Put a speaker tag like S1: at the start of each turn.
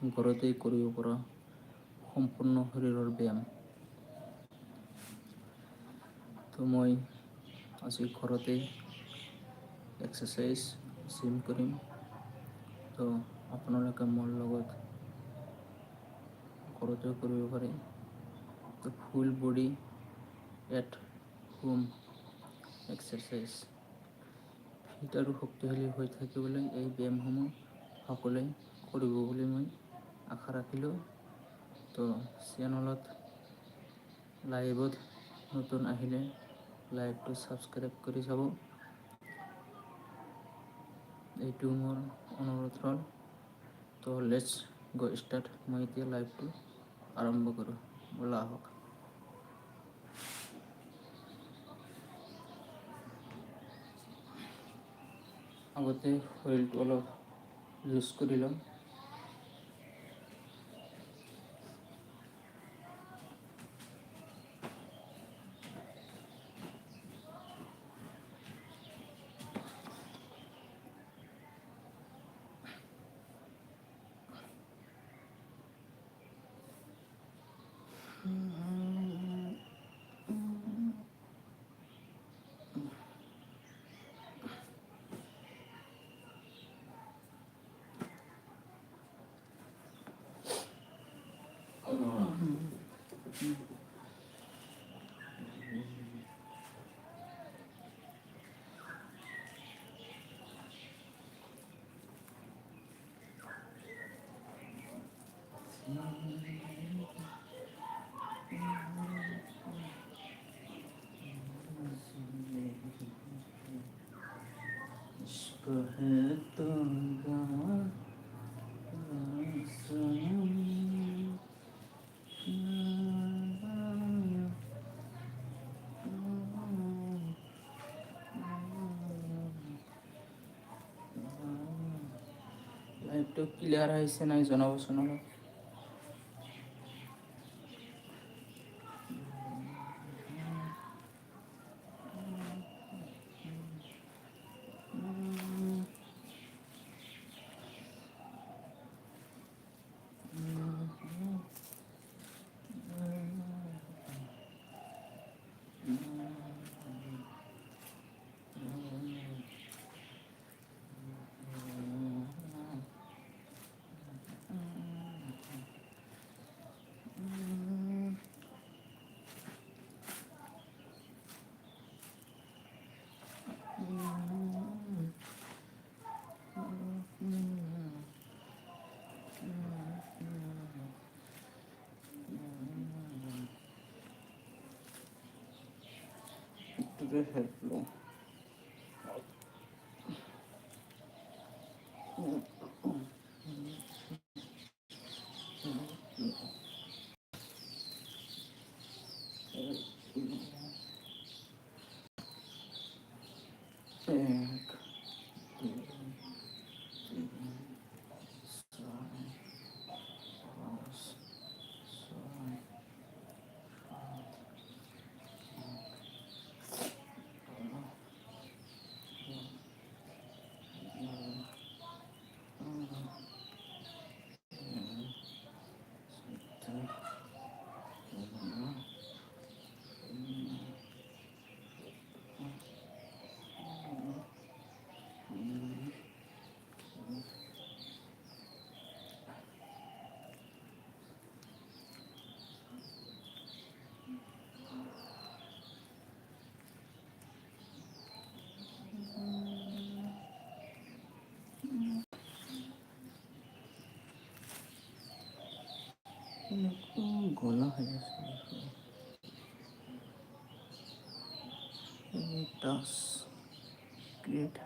S1: ঘৰতেই কৰিব পৰা সম্পূৰ্ণ শৰীৰৰ ব্যায়াম। তো মই আজি ঘৰতে এক্সাৰচাইজ জিম কৰিম। তো আপোনালোকে মোৰ লগত ঘৰতেও কৰিব পাৰে। তো full body at home exercise. Fit আৰু শক্তিশালী হৈ থাকিবলৈ এই ব্যায়ামসমূহ সকলোৱে কৰিব বুলি মই আশা ৰাখিলোঁ। তো চেনেলত লাইভত নতুন আহিলে লাইভটো ছাবস্ক্ৰাইব কৰি চাব। এইটো মোৰ অনুৰোধ হ'ল। তো লেটছ গো ষ্টাৰ্ট। মই এতিয়া লাইভটো আৰম্ভ কৰোঁ। ব'লা আহক। আগতে শৰীৰটো অলপ লুজ কৰি ল'ম। লাইভটো ক্লিয়াৰ আহিছে নাই জনাবচোন অলপ। হেল্প লওঁ। গলা হৈ আছে টাচ ক্ৰিয়েট